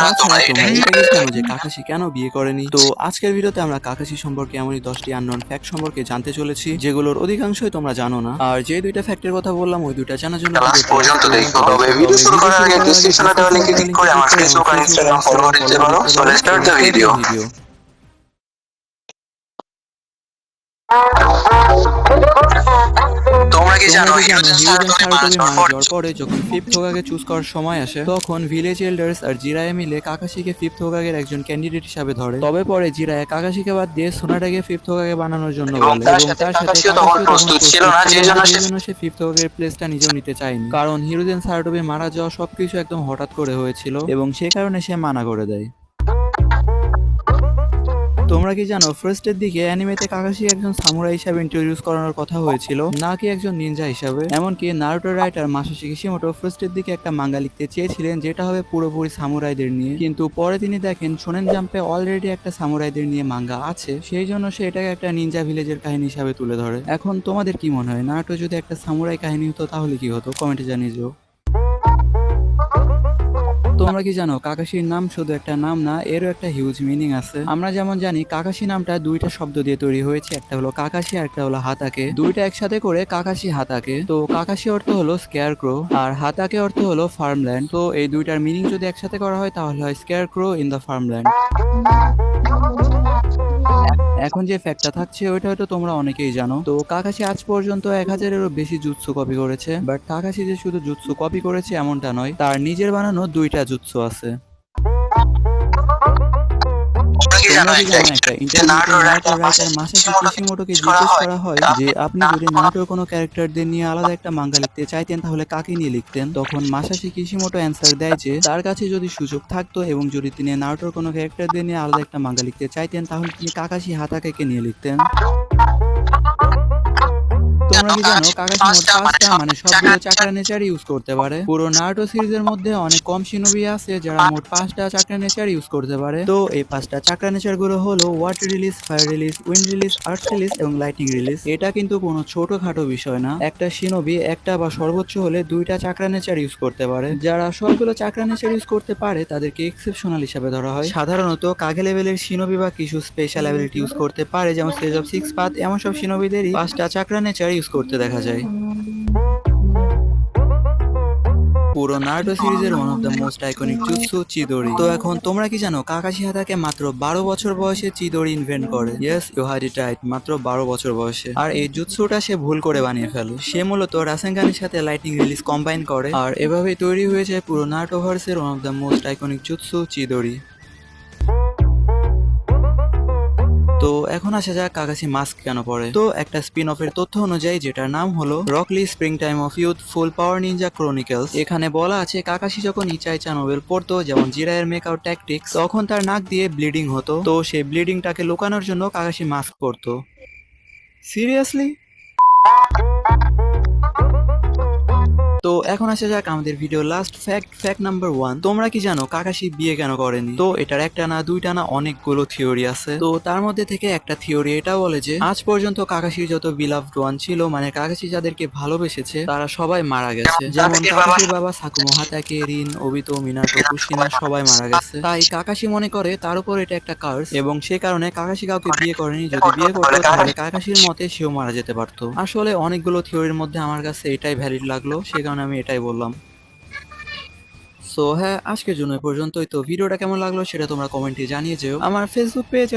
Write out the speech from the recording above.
তাছাড়া তোমরা এটা কি জানো যে কাকাশি কেন বিয়ে করেনি? তো আজকের ভিডিওতে আমরা কাকাশি সম্পর্কে এমনই 10টি আননোন ফ্যাক্ট সম্পর্কে জানতে চলেছি, যেগুলোর অধিকাংশই তোমরা জানো না। আর যে দুইটা ফ্যাক্টের কথা বললাম ওই দুইটা জানার জন্য লাস্ট পর্যন্ত দেখতে হবে। ভিডিও শুরু করার আগে ডেসক্রিপশনে দেওয়া লিংকে ক্লিক করে আমার ফেসবুক আর ইনস্টাগ্রাম ফলো করে দিতে পারো। So let's start the video. তোমরা কি জানো হিরোজেন সারোটোমি মারা যাওয়ার পরে যখন ফিফথ হোকাগে চুজ করার সময় আসে, তখন ভিলেজ এল্ডার্স আর জিরায়ে মিলে কাকাশিকে ফিফথ হোকাগের একজন ক্যান্ডিডেট হিসেবে ধরে। তবে পরে জিরায়ে কাকাশিকে বাদ দিয়ে সোনাটাকে ফিফথ হোকাগে বানানোর জন্য বলে, এবং তার সাথে কাকাশিও তখন প্রস্তুত ছিল না, যে জন্য সে ফিফথ হোকাগের প্লেসটা নিজেও নিতে চায়নি। কারণ হিরোজেন সারোটোমি মারা যাওয়া সবকিছু একদম হঠাৎ করে হয়েছিল, এবং সে কারণে সে মানা করে দেয়। তোমরা কি জানো ফার্স্টের দিকে অ্যানিমেতে কাকাশি একজন সামুরাই হিসাবে ইন্ট্রোডিউস করানোর কথা হয়েছিল, নাকি একজন নিনজা হিসাবে? এমনকি নারুটো রাইটার মাসাশি কিশিমোটো ফার্স্টের দিকে একটা মাঙ্গা লিখতে চেয়েছিলেন যেটা হবে পুরোপুরি সামুরাইদের নিয়ে, কিন্তু পরে তিনি দেখেন শোনেন জাম্পে অলরেডি একটা সামুরাইদের নিয়ে মাঙ্গা আছে, সেই জন্য সে এটাকে একটা নিনজা ভিলেজের কাহিনী হিসাবে তুলে ধরে। এখন তোমাদের কি মনে হয়, নারুটো যদি একটা সামুরাই কাহিনী হতো তাহলে কি হতো? কমেন্টে জানিয়ে যাও। তোমরা কি জানো কাকাশির নাম শুধু একটা নাম না, এরও একটা হিউজ মিনিং আছে। আমরা যেমন জানি কাকাশি নামটা দুইটা শব্দ দিয়ে তৈরি হয়েছে, একটা হলো কাকাশি আর একটা হলো হাতাকে। দুইটা একসাথে করে কাকাশি হাতাকে। তো কাকাশি অর্থ হলো স্কেয়ারক্রো আর হাতাকে অর্থ হলো ফার্মল্যান্ড। তো এই দুইটার মিনিং যদি একসাথে করা হয় তাহলে হয় স্কেয়ারক্রো ইন দ্য ফার্মল্যান্ড। এখন যে ফ্যাক্টটা থাকছে ওইটা হয়তো তোমরা অনেকেই জানো। তো কাকাশি আজ পর্যন্ত 1000-এরও বেশি জুৎসু কপি করেছে। বাট কাকাশি যে শুধু জুৎসু কপি করেছে এমনটা নয়, তার নিজের বানানো দুইটা জুৎসু আছে। তোমরা কি জানো একটা ইন্টারভিউতে নারুটো রাইটার মাসাশি কিশিমোটোকে জিজ্ঞেস করা হয় যে আপনি যদি নারুটোর কোনো ক্যারেক্টারদের নিয়ে আলাদা একটা মাঙ্গা লিখতে চাইতেন তাহলে কাকে নিয়ে লিখতেন? তখন মাসাশি কিশিমোটো অ্যান্সার দেয় যে তার কাছে যদি সুযোগ থাকতো এবং যদি তিনি নারুটোর কোনো ক্যারেক্টারদের নিয়ে আলাদা একটা মাঙ্গা লিখতে চাইতেন তাহলে তিনি কাকাশি হাতাকেকে নিয়ে লিখতেন। তোমরা কি জানো কাকাশি মোট 5টা মানে সবগুলো চাকরা নেচার ইউজ করতে পারে? পুরো নারুটো সিরিজের মধ্যে অনেক কম শিনোবি আছে যারা মোট 5টা চাকরা নেচার ইউজ করতে পারে। তো এই 5টা চাকরা নেচার গুলো হলো water release, fire release, wind release, earth release এবং লাইটিং রিলিজ। এটা কিন্তু কোনো ছোটখাটো বিষয় না। একটা শিনোবি একটা বা সর্বোচ্চ হলে 2টা চাকরা নেচার ইউজ করতে পারে। যারা সবগুলো চাকরা নেচার ইউজ করতে পারে তাদেরকে এক্সেপশনাল হিসাবে ধরা হয়। সাধারণত কাগে লেভেলের শিনোবি বা কিছু স্পেশাল অ্যাবিলিটি ইউজ করতে পারে, যেমন স্টেজ অফ 6 পাথ, এমন সব শিনোবিদেরই 5টা চাকরা নেচার ইউজ করতে দেখা যায়। পুরো নারুটো সিরিজের one of the most iconic jutsu Chidori. তো এখন তোমরা কি জানো কাকাশি হাতাকে মাত্র 12 বছর বয়সে চিদোরি ইনভেন্ট করে? Yes, you heard it right, মাত্র 12 বছর বয়সে। আর এই জুৎসুটা সে ভুল করে বানিয়ে ফেলে। সে মূলত রাসেনগানের সাথে লাইটিং রিলিজ কম্বাইন করে, আর এভাবেই তৈরি হয়ে যায় পুরো নারুটো ভার্সের one of the most iconic jutsu Chidori. তো এখন আসা যাক কাকাশি মাস্ক কেন পরে। তো একটা স্পিন অফের তথ্য অনুযায়ী যেটার নাম হলো Rock Lee spring time of youth full power ninja chronicles, এখানে বলা আছে কাকাশি যখন ইচাইচা নোবেল পড়তো, যেমন জিরায়ের মেকআউট ট্যাকটিক্স, তখন তার নাক দিয়ে ব্লিডিং হতো। তো সেই ব্লিডিংটাকে লুকানোর জন্য কাকাশি মাস্ক পরতো। সিরিয়াসলি? তো এখন আসা যাক আমাদের ভিডিও লাস্ট ফ্যাক্ট নাম্বার 1। তোমরা কি জানো কাকাশি বিয়ে কেন করেনি? তো এটার একটা না দুইটা না অনেকগুলো থিওরি আছে। তো তার মধ্যে থেকে একটা থিওরি এটা বলে যে আজ পর্যন্ত কাকাশির যত বিলাভড ওয়ান ছিল, মানে কাকাশি যাদেরকে ভালোবেসেছে, তারা সবাই মারা গেছে। যেমন কাকাশির বাবা সাকুমো হাতাকে, রিন, ওবিতো, মিনাটো, কুশিনা সবাই মারা গেছে। তাই কাকাশি মনে করে তার উপর এটা একটা কার্স, এবং সে কারণে কাকাশি কাউকে বিয়ে করেনি। যদি বিয়ে করতো তাহলে কাকাশির মতে সেও মারা যেতে পারতো। আসলে অনেকগুলো থিওরির মধ্যে আমার কাছে এটাই ভ্যালিড লাগলো, সে কারণে আমি এটাই বললাম। সো হ্যাঁ, আজকের জন্য এই পর্যন্তই। তো ভিডিওটা কেমন লাগলো সেটা তোমরা কমেন্টে জানিয়ে যেও। আমার ফেসবুক পেজ